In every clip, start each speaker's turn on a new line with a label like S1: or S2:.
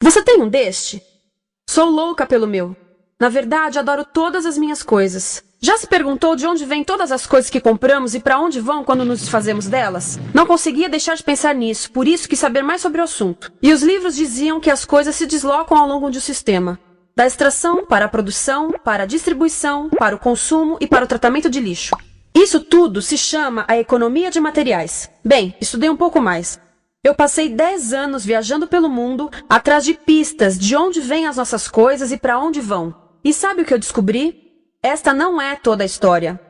S1: Você tem um deste? Sou louca pelo meu. Na verdade, adoro todas as minhas coisas. Já se perguntou de onde vêm todas as coisas que compramos e para onde vão quando nos desfazemos delas? Não conseguia deixar de pensar nisso, por isso quis saber mais sobre o assunto. E os livros diziam que as coisas se deslocam ao longo de um sistema. Da extração, para a produção, para a distribuição, para o consumo e para o tratamento de lixo. Isso tudo se chama a economia de materiais. Bem, estudei um pouco mais. Eu passei 10 anos viajando pelo mundo, atrás de pistas de onde vêm as nossas coisas e para onde vão. E sabe o que eu descobri? Esta não é toda a história.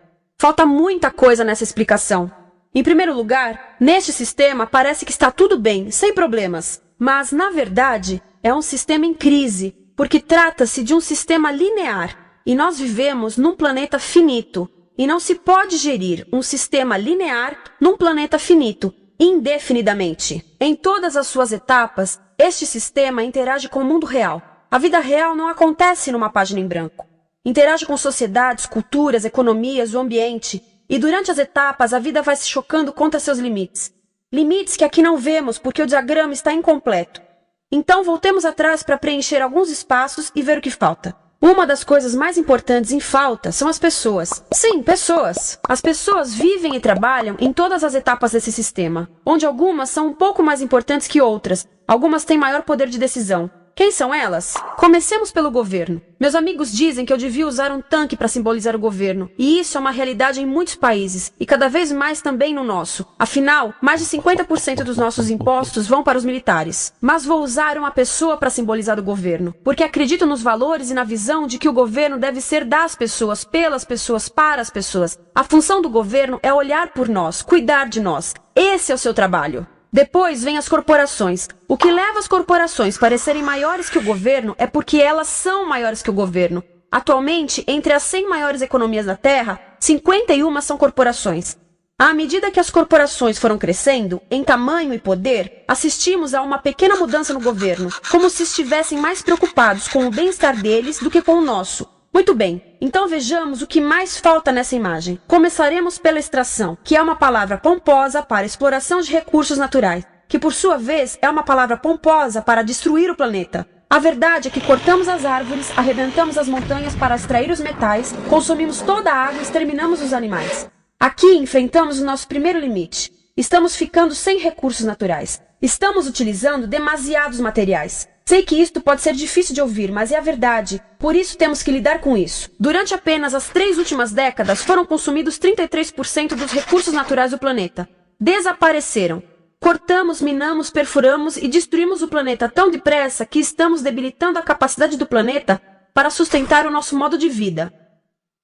S1: Falta muita coisa nessa explicação. Em primeiro lugar, neste sistema parece que está tudo bem, sem problemas. Mas, na verdade, é um sistema em crise, porque trata-se de um sistema linear. E nós vivemos num planeta finito. E não se pode gerir um sistema linear num planeta finito, indefinidamente. Em todas as suas etapas, este sistema interage com o mundo real. A vida real não acontece numa página em branco. Interage com sociedades, culturas, economias, o ambiente. E durante as etapas, a vida vai se chocando contra seus limites. Limites que aqui não vemos porque o diagrama está incompleto. Então voltemos atrás para preencher alguns espaços e ver o que falta. Uma das coisas mais importantes em falta são as pessoas. Sim, pessoas. As pessoas vivem e trabalham em todas as etapas desse sistema, onde algumas são um pouco mais importantes que outras. Algumas têm maior poder de decisão. Quem são elas? Comecemos pelo governo. Meus amigos dizem que eu devia usar um tanque para simbolizar o governo. E isso é uma realidade em muitos países, e cada vez mais também no nosso. Afinal, mais de 50% dos nossos impostos vão para os militares. Mas vou usar uma pessoa para simbolizar o governo, porque acredito nos valores e na visão de que o governo deve ser das pessoas, pelas pessoas, para as pessoas. A função do governo é olhar por nós, cuidar de nós. Esse é o seu trabalho. Depois vem as corporações. O que leva as corporações a parecerem maiores que o governo é porque elas são maiores que o governo. Atualmente, entre as 100 maiores economias da Terra, 51 são corporações. À medida que as corporações foram crescendo, em tamanho e poder, assistimos a uma pequena mudança no governo, como se estivessem mais preocupados com o bem-estar deles do que com o nosso. Muito bem, então vejamos o que mais falta nessa imagem. Começaremos pela extração, que é uma palavra pomposa para exploração de recursos naturais, que por sua vez é uma palavra pomposa para destruir o planeta. A verdade é que cortamos as árvores, arrebentamos as montanhas para extrair os metais, consumimos toda a água e exterminamos os animais. Aqui enfrentamos o nosso primeiro limite. Estamos ficando sem recursos naturais. Estamos utilizando demasiados materiais. Sei que isto pode ser difícil de ouvir, mas é a verdade. Por isso temos que lidar com isso. Durante apenas as 3 últimas décadas, foram consumidos 33% dos recursos naturais do planeta. Desapareceram. Cortamos, minamos, perfuramos e destruímos o planeta tão depressa que estamos debilitando a capacidade do planeta para sustentar o nosso modo de vida.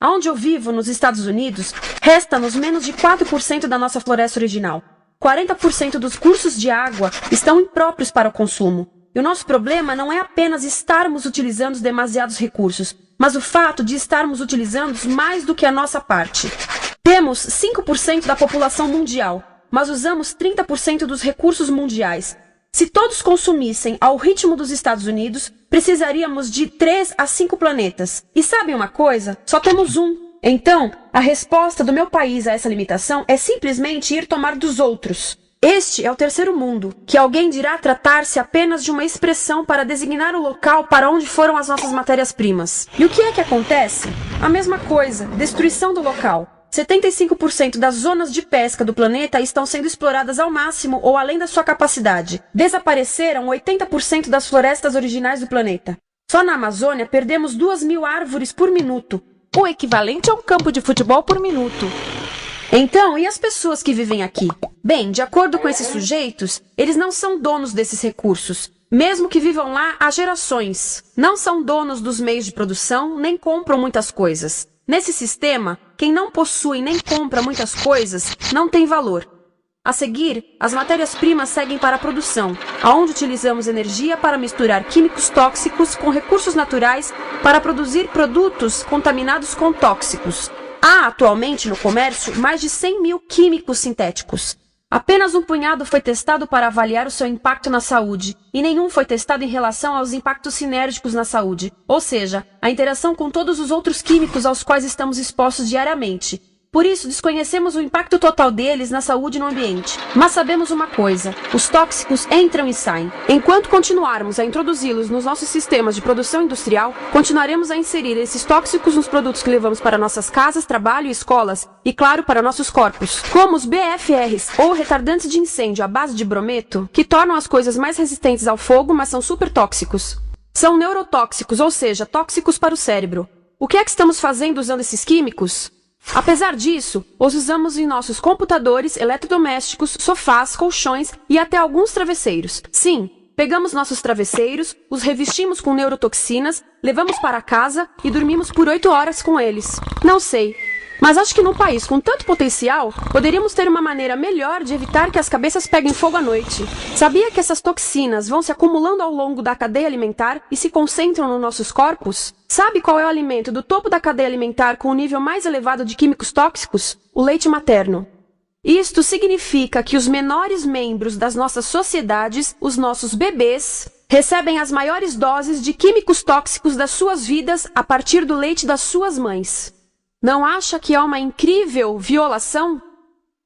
S1: Onde eu vivo, nos Estados Unidos, resta-nos menos de 4% da nossa floresta original. 40% dos cursos de água estão impróprios para o consumo. E o nosso problema não é apenas estarmos utilizando demasiados recursos, mas o fato de estarmos utilizando mais do que a nossa parte. Temos 5% da população mundial, mas usamos 30% dos recursos mundiais. Se todos consumissem ao ritmo dos Estados Unidos, precisaríamos de 3 a 5 planetas. E sabem uma coisa? Só temos um. Então, a resposta do meu país a essa limitação é simplesmente ir tomar dos outros. Este é o terceiro mundo, que alguém dirá tratar-se apenas de uma expressão para designar o local para onde foram as nossas matérias-primas. E o que é que acontece? A mesma coisa, destruição do local. 75% das zonas de pesca do planeta estão sendo exploradas ao máximo ou além da sua capacidade. Desapareceram 80% das florestas originais do planeta. Só na Amazônia perdemos 2.000 árvores por minuto, o equivalente a um campo de futebol por minuto. Então, e as pessoas que vivem aqui? Bem, de acordo com esses sujeitos, eles não são donos desses recursos. Mesmo que vivam lá há gerações. Não são donos dos meios de produção, nem compram muitas coisas. Nesse sistema, quem não possui nem compra muitas coisas não tem valor. A seguir, as matérias-primas seguem para a produção, aonde utilizamos energia para misturar químicos tóxicos com recursos naturais para produzir produtos contaminados com tóxicos. Há atualmente no comércio mais de 100.000 químicos sintéticos. Apenas um punhado foi testado para avaliar o seu impacto na saúde, e nenhum foi testado em relação aos impactos sinérgicos na saúde, ou seja, a interação com todos os outros químicos aos quais estamos expostos diariamente. Por isso, desconhecemos o impacto total deles na saúde e no ambiente. Mas sabemos uma coisa: os tóxicos entram e saem. Enquanto continuarmos a introduzi-los nos nossos sistemas de produção industrial, continuaremos a inserir esses tóxicos nos produtos que levamos para nossas casas, trabalho e escolas, e claro, para nossos corpos. Como os BFRs, ou retardantes de incêndio à base de brometo, que tornam as coisas mais resistentes ao fogo, mas são super tóxicos. São neurotóxicos, ou seja, tóxicos para o cérebro. O que é que estamos fazendo usando esses químicos? Apesar disso, os usamos em nossos computadores, eletrodomésticos, sofás, colchões e até alguns travesseiros. Sim, pegamos nossos travesseiros, os revestimos com neurotoxinas, levamos para casa e dormimos por 8 horas com eles. Não sei, mas acho que num país com tanto potencial, poderíamos ter uma maneira melhor de evitar que as cabeças peguem fogo à noite. Sabia que essas toxinas vão se acumulando ao longo da cadeia alimentar e se concentram nos nossos corpos? Sabe qual é o alimento do topo da cadeia alimentar com o nível mais elevado de químicos tóxicos? O leite materno. Isto significa que os menores membros das nossas sociedades, os nossos bebês, recebem as maiores doses de químicos tóxicos das suas vidas a partir do leite das suas mães. Não acha que é uma incrível violação?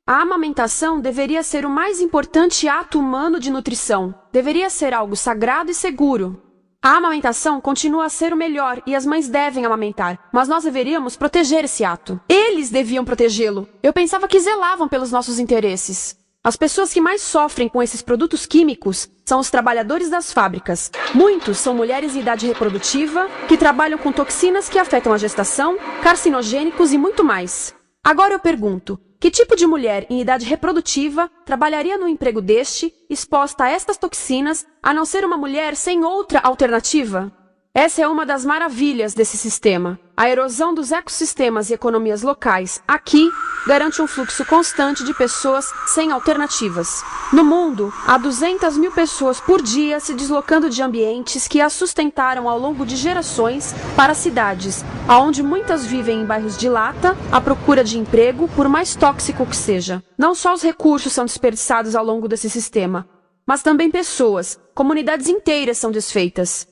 S1: A amamentação deveria ser o mais importante ato humano de nutrição. Deveria ser algo sagrado e seguro. A amamentação continua a ser o melhor e as mães devem amamentar, mas nós deveríamos proteger esse ato. Eles deviam protegê-lo. Eu pensava que zelavam pelos nossos interesses. As pessoas que mais sofrem com esses produtos químicos são os trabalhadores das fábricas. Muitos são mulheres em idade reprodutiva, que trabalham com toxinas que afetam a gestação, carcinogênicos e muito mais. Agora eu pergunto, que tipo de mulher em idade reprodutiva trabalharia num emprego deste, exposta a estas toxinas, a não ser uma mulher sem outra alternativa? Essa é uma das maravilhas desse sistema. A erosão dos ecossistemas e economias locais aqui garante um fluxo constante de pessoas sem alternativas. No mundo, há 200 mil pessoas por dia se deslocando de ambientes que as sustentaram ao longo de gerações para cidades, onde muitas vivem em bairros de lata, à procura de emprego, por mais tóxico que seja. Não só os recursos são desperdiçados ao longo desse sistema, mas também pessoas, comunidades inteiras são desfeitas.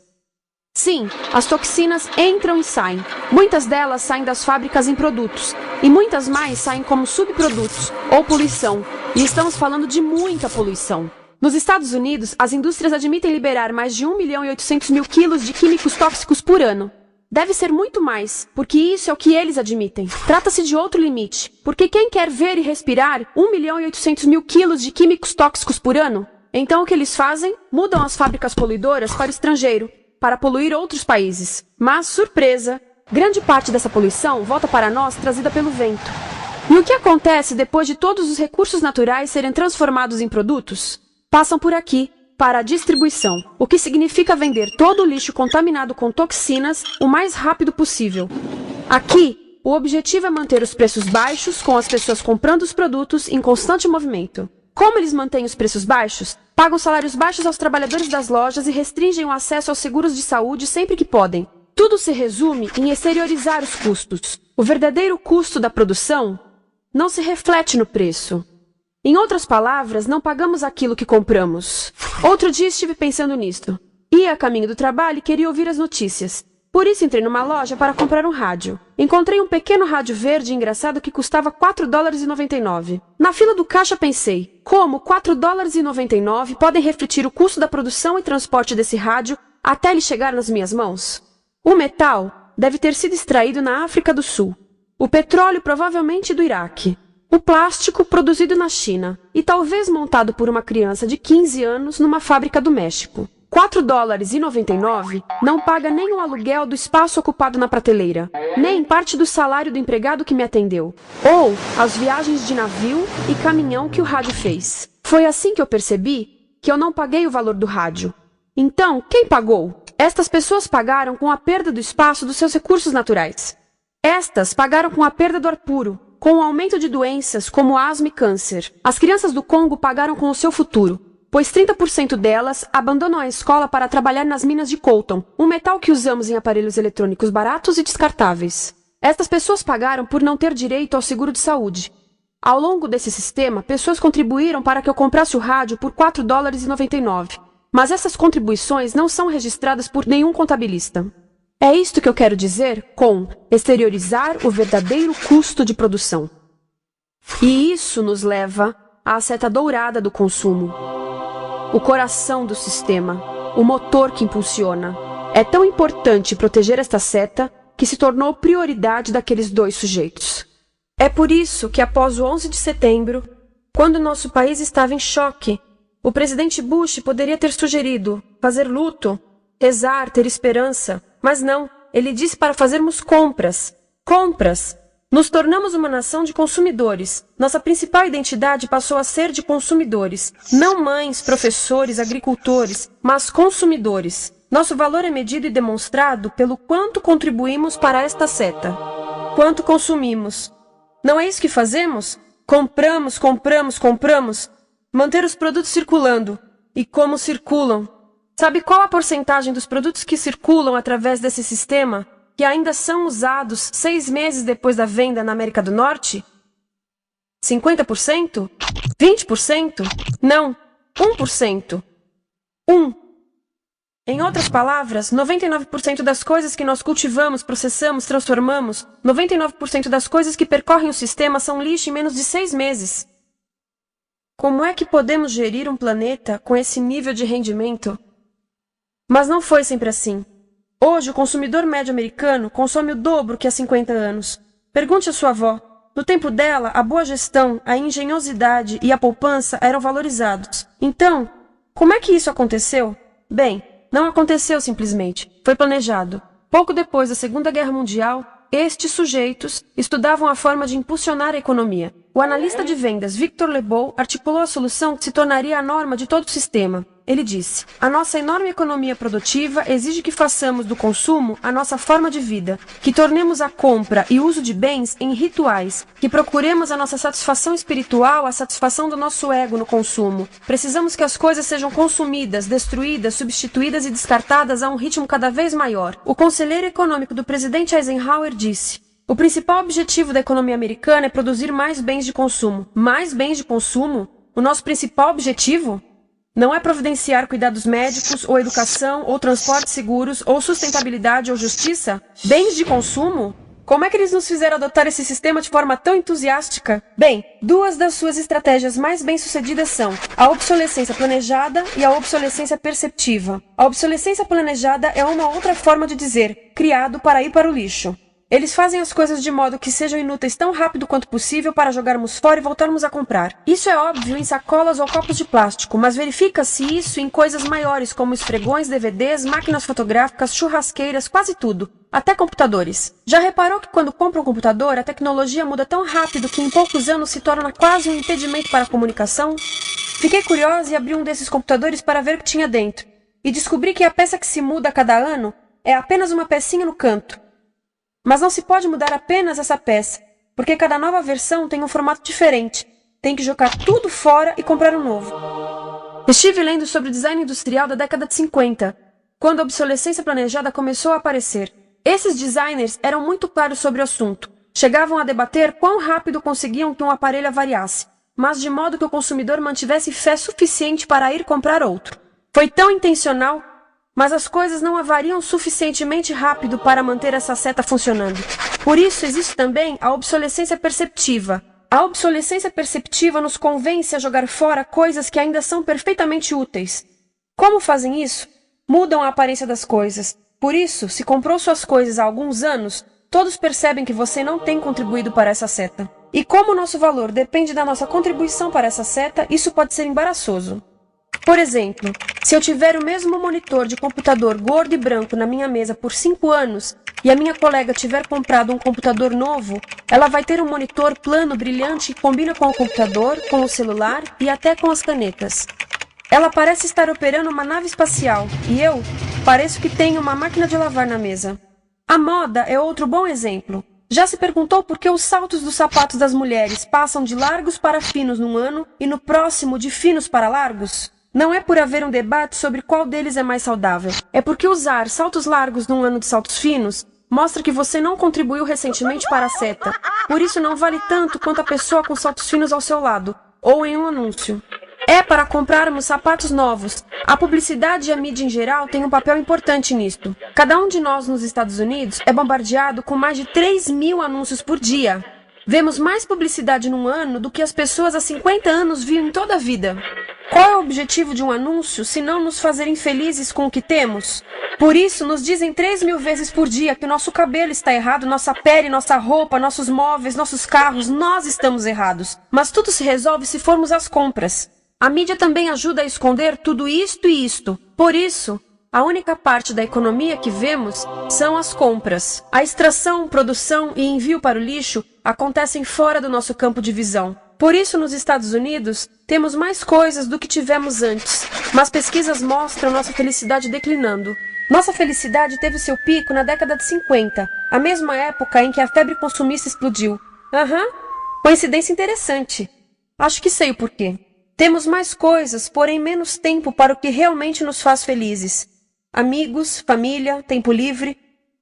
S1: Sim, as toxinas entram e saem. Muitas delas saem das fábricas em produtos, e muitas mais saem como subprodutos, ou poluição. E estamos falando de muita poluição. Nos Estados Unidos, as indústrias admitem liberar mais de 1.800.000 quilos de químicos tóxicos por ano. Deve ser muito mais, porque isso é o que eles admitem. Trata-se de outro limite, porque quem quer ver e respirar 1.800.000 quilos de químicos tóxicos por ano? Então o que eles fazem? Mudam as fábricas poluidoras para o estrangeiro, para poluir outros países. Mas, surpresa, grande parte dessa poluição volta para nós trazida pelo vento. E o que acontece depois de todos os recursos naturais serem transformados em produtos? Passam por aqui, para a distribuição, o que significa vender todo o lixo contaminado com toxinas o mais rápido possível. Aqui, o objetivo é manter os preços baixos, com as pessoas comprando os produtos em constante movimento. Como eles mantêm os preços baixos? Pagam salários baixos aos trabalhadores das lojas e restringem o acesso aos seguros de saúde sempre que podem. Tudo se resume em exteriorizar os custos. O verdadeiro custo da produção não se reflete no preço. Em outras palavras, não pagamos aquilo que compramos. Outro dia estive pensando nisto. Ia a caminho do trabalho e queria ouvir as notícias. Por isso entrei numa loja para comprar um rádio. Encontrei um pequeno rádio verde engraçado que custava $4,99. Na fila do caixa pensei, como $4,99 podem refletir o custo da produção e transporte desse rádio até ele chegar nas minhas mãos? O metal deve ter sido extraído na África do Sul. O petróleo provavelmente do Iraque. O plástico produzido na China e talvez montado por uma criança de 15 anos numa fábrica do México. $4,99 não paga nem o aluguel do espaço ocupado na prateleira, nem parte do salário do empregado que me atendeu, ou as viagens de navio e caminhão que o rádio fez. Foi assim que eu percebi que eu não paguei o valor do rádio. Então, quem pagou? Estas pessoas pagaram com a perda do espaço dos seus recursos naturais. Estas pagaram com a perda do ar puro, com o aumento de doenças como asma e câncer. As crianças do Congo pagaram com o seu futuro, pois 30% delas abandonam a escola para trabalhar nas minas de coltan, um metal que usamos em aparelhos eletrônicos baratos e descartáveis. Estas pessoas pagaram por não ter direito ao seguro de saúde. Ao longo desse sistema, pessoas contribuíram para que eu comprasse o rádio por $4,99. Mas essas contribuições não são registradas por nenhum contabilista. É isto que eu quero dizer com exteriorizar o verdadeiro custo de produção. E isso nos leva à seta dourada do consumo. O coração do sistema, o motor que impulsiona. É tão importante proteger esta seta que se tornou prioridade daqueles dois sujeitos. É por isso que após o 11 de setembro, quando nosso país estava em choque, o presidente Bush poderia ter sugerido fazer luto, rezar, ter esperança, mas não, ele disse para fazermos compras. Compras! Nos tornamos uma nação de consumidores. Nossa principal identidade passou a ser de consumidores. Não mães, professores, agricultores, mas consumidores. Nosso valor é medido e demonstrado pelo quanto contribuímos para esta seta. Quanto consumimos. Não é isso que fazemos? Compramos, compramos, compramos. Manter os produtos circulando. E como circulam? Sabe qual a porcentagem dos produtos que circulam através desse sistema que ainda são usados 6 meses depois da venda na América do Norte? 50%? 20%? Não, 1%. 1. Em outras palavras, 99% das coisas que nós cultivamos, processamos, transformamos, 99% das coisas que percorrem o sistema são lixo em menos de 6 meses. Como é que podemos gerir um planeta com esse nível de rendimento? Mas não foi sempre assim. Hoje, o consumidor médio americano consome o dobro que há 50 anos. Pergunte à sua avó. No tempo dela, a boa gestão, a engenhosidade e a poupança eram valorizados. Então, como é que isso aconteceu? Bem, não aconteceu simplesmente. Foi planejado. Pouco depois da Segunda Guerra Mundial, estes sujeitos estudavam a forma de impulsionar a economia. O analista de vendas Victor Lebow articulou a solução que se tornaria a norma de todo o sistema. Ele disse: a nossa enorme economia produtiva exige que façamos do consumo a nossa forma de vida, que tornemos a compra e uso de bens em rituais, que procuremos a nossa satisfação espiritual, a satisfação do nosso ego no consumo. Precisamos que as coisas sejam consumidas, destruídas, substituídas e descartadas a um ritmo cada vez maior. O conselheiro econômico do presidente Eisenhower disse: o principal objetivo da economia americana é produzir mais bens de consumo. Mais bens de consumo? O nosso principal objetivo? Não é providenciar cuidados médicos, ou educação, ou transportes seguros, ou sustentabilidade, ou justiça? Bens de consumo? Como é que eles nos fizeram adotar esse sistema de forma tão entusiástica? Bem, 2 das suas estratégias mais bem-sucedidas são a obsolescência planejada e a obsolescência perceptiva. A obsolescência planejada é uma outra forma de dizer criado para ir para o lixo. Eles fazem as coisas de modo que sejam inúteis tão rápido quanto possível para jogarmos fora e voltarmos a comprar. Isso é óbvio em sacolas ou copos de plástico, mas verifica-se isso em coisas maiores como esfregões, DVDs, máquinas fotográficas, churrasqueiras, quase tudo. Até computadores. Já reparou que quando compra um computador, a tecnologia muda tão rápido que em poucos anos se torna quase um impedimento para a comunicação? Fiquei curiosa e abri um desses computadores para ver o que tinha dentro. E descobri que a peça que se muda a cada ano é apenas uma pecinha no canto. Mas não se pode mudar apenas essa peça, porque cada nova versão tem um formato diferente. Tem que jogar tudo fora e comprar um novo. Estive lendo sobre o design industrial da década de 50, quando a obsolescência planejada começou a aparecer. Esses designers eram muito claros sobre o assunto. Chegavam a debater quão rápido conseguiam que um aparelho avariasse, mas de modo que o consumidor mantivesse fé suficiente para ir comprar outro. Foi tão intencional, mas as coisas não avariam suficientemente rápido para manter essa seta funcionando. Por isso existe também a obsolescência perceptiva. A obsolescência perceptiva nos convence a jogar fora coisas que ainda são perfeitamente úteis. Como fazem isso? Mudam a aparência das coisas. Por isso, se comprou suas coisas há alguns anos, todos percebem que você não tem contribuído para essa seta. E como o nosso valor depende da nossa contribuição para essa seta, isso pode ser embaraçoso. Por exemplo, se eu tiver o mesmo monitor de computador gordo e branco na minha mesa por 5 anos e a minha colega tiver comprado um computador novo, ela vai ter um monitor plano brilhante que combina com o computador, com o celular e até com as canetas. Ela parece estar operando uma nave espacial e eu pareço que tenho uma máquina de lavar na mesa. A moda é outro bom exemplo. Já se perguntou por que os saltos dos sapatos das mulheres passam de largos para finos num ano e no próximo de finos para largos? Não é por haver um debate sobre qual deles é mais saudável. É porque usar saltos largos num ano de saltos finos mostra que você não contribuiu recentemente para a seta. Por isso não vale tanto quanto a pessoa com saltos finos ao seu lado, ou em um anúncio. É para comprarmos sapatos novos. A publicidade e a mídia em geral têm um papel importante nisto. Cada um de nós nos Estados Unidos é bombardeado com mais de 3.000 anúncios por dia. Vemos mais publicidade num ano do que as pessoas há 50 anos viam em toda a vida. Qual é o objetivo de um anúncio, se não nos fazer infelizes com o que temos? Por isso, nos dizem 3.000 vezes por dia que o nosso cabelo está errado, nossa pele, nossa roupa, nossos móveis, nossos carros, nós estamos errados. Mas tudo se resolve se formos às compras. A mídia também ajuda a esconder tudo isto e isto. Por isso, a única parte da economia que vemos são as compras. A extração, produção e envio para o lixo acontecem fora do nosso campo de visão. Por isso, nos Estados Unidos, temos mais coisas do que tivemos antes, mas pesquisas mostram nossa felicidade declinando. Nossa felicidade teve seu pico na década de 50, a mesma época em que a febre consumista explodiu. Coincidência interessante. Acho que sei o porquê. Temos mais coisas, porém menos tempo para o que realmente nos faz felizes. Amigos, família, tempo livre.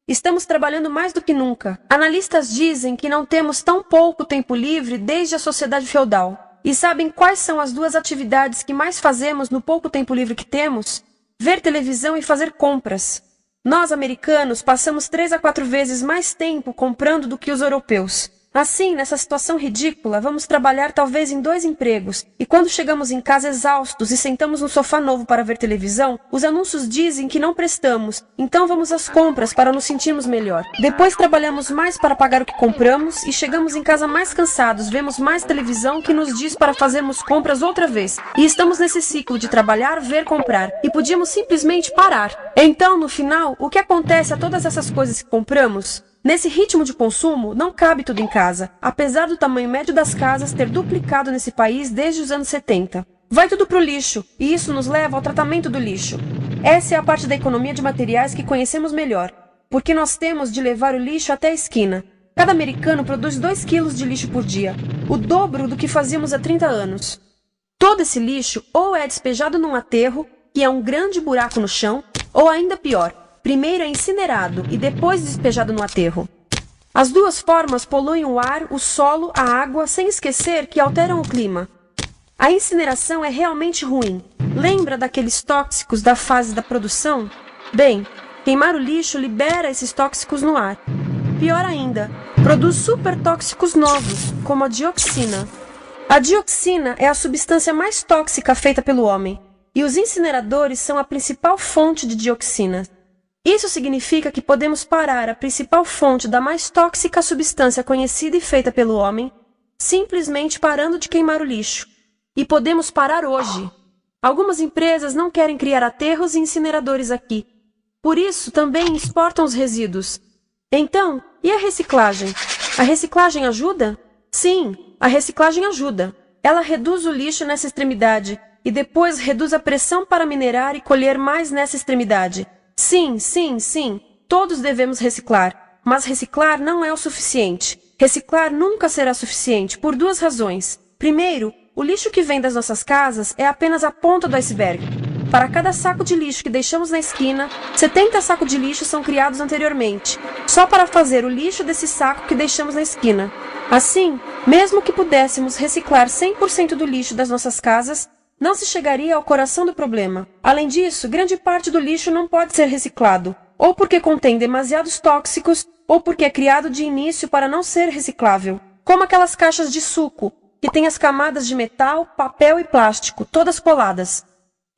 S1: Estamos trabalhando mais do que nunca. Analistas dizem que não temos tão pouco tempo livre desde a sociedade feudal. E sabem quais são as duas atividades que mais fazemos no pouco tempo livre que temos? Ver televisão e fazer compras. Nós, americanos, passamos 3 a 4 vezes mais tempo comprando do que os europeus. Assim, nessa situação ridícula, vamos trabalhar talvez em 2 empregos, e quando chegamos em casa exaustos e sentamos no sofá novo para ver televisão, os anúncios dizem que não prestamos, então vamos às compras para nos sentirmos melhor. Depois trabalhamos mais para pagar o que compramos e chegamos em casa mais cansados, vemos mais televisão que nos diz para fazermos compras outra vez. E estamos nesse ciclo de trabalhar, ver, comprar, e podíamos simplesmente parar. Então, no final, o que acontece a todas essas coisas que compramos? Nesse ritmo de consumo, não cabe tudo em casa, apesar do tamanho médio das casas ter duplicado nesse país desde os anos 70. Vai tudo pro lixo, e isso nos leva ao tratamento do lixo. Essa é a parte da economia de materiais que conhecemos melhor, porque nós temos de levar o lixo até a esquina. Cada americano produz 2 quilos de lixo por dia, o dobro do que fazíamos há 30 anos. Todo esse lixo ou é despejado num aterro, que é um grande buraco no chão, ou ainda pior, primeiro é incinerado e depois despejado no aterro. As duas formas poluem o ar, o solo, a água, sem esquecer que alteram o clima. A incineração é realmente ruim. Lembra daqueles tóxicos da fase da produção? Bem, queimar o lixo libera esses tóxicos no ar. Pior ainda, produz supertóxicos novos, como a dioxina. A dioxina é a substância mais tóxica feita pelo homem, e os incineradores são a principal fonte de dioxina. Isso significa que podemos parar a principal fonte da mais tóxica substância conhecida e feita pelo homem, simplesmente parando de queimar o lixo. E podemos parar hoje. Algumas empresas não querem criar aterros e incineradores aqui. Por isso, também exportam os resíduos. Então, e a reciclagem? A reciclagem ajuda? Sim, a reciclagem ajuda. Ela reduz o lixo nessa extremidade e depois reduz a pressão para minerar e colher mais nessa extremidade. Sim, todos devemos reciclar, mas reciclar não é o suficiente. Reciclar nunca será suficiente, por 2 razões. Primeiro, o lixo que vem das nossas casas é apenas a ponta do iceberg. Para cada saco de lixo que deixamos na esquina, 70 sacos de lixo são criados anteriormente, só para fazer o lixo desse saco que deixamos na esquina. Assim, mesmo que pudéssemos reciclar 100% do lixo das nossas casas, não se chegaria ao coração do problema. Além disso, grande parte do lixo não pode ser reciclado, ou porque contém demasiados tóxicos, ou porque é criado de início para não ser reciclável. Como aquelas caixas de suco, que têm as camadas de metal, papel e plástico, todas coladas.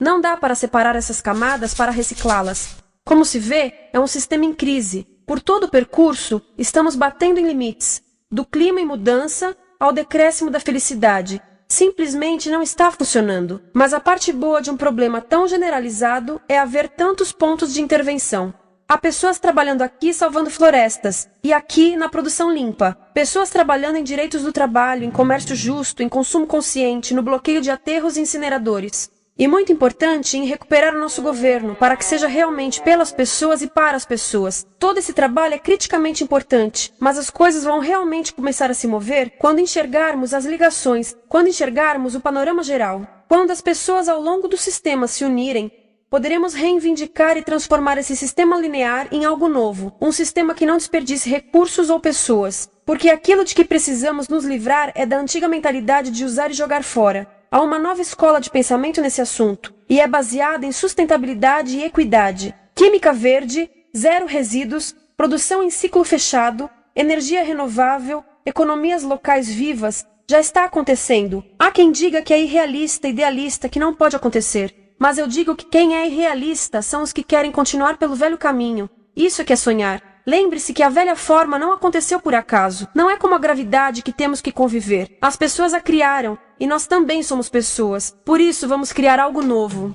S1: Não dá para separar essas camadas para reciclá-las. Como se vê, é um sistema em crise. Por todo o percurso, estamos batendo em limites, do clima em mudança ao decréscimo da felicidade. Simplesmente não está funcionando. Mas a parte boa de um problema tão generalizado é haver tantos pontos de intervenção. Há pessoas trabalhando aqui salvando florestas, e aqui na produção limpa. Pessoas trabalhando em direitos do trabalho, em comércio justo, em consumo consciente, no bloqueio de aterros e incineradores. E muito importante, em recuperar o nosso governo, para que seja realmente pelas pessoas e para as pessoas. Todo esse trabalho é criticamente importante, mas as coisas vão realmente começar a se mover quando enxergarmos as ligações, quando enxergarmos o panorama geral. Quando as pessoas ao longo do sistema se unirem, poderemos reivindicar e transformar esse sistema linear em algo novo, um sistema que não desperdice recursos ou pessoas. Porque aquilo de que precisamos nos livrar é da antiga mentalidade de usar e jogar fora. Há uma nova escola de pensamento nesse assunto, e é baseada em sustentabilidade e equidade, química verde, 0 resíduos, produção em ciclo fechado, energia renovável, economias locais vivas, já está acontecendo. Há quem diga que é irrealista, idealista, que não pode acontecer. Mas eu digo que quem é irrealista são os que querem continuar pelo velho caminho. Isso é que é sonhar. Lembre-se que a velha forma não aconteceu por acaso. Não é como a gravidade que temos que conviver. As pessoas a criaram, e nós também somos pessoas. Por isso, vamos criar algo novo.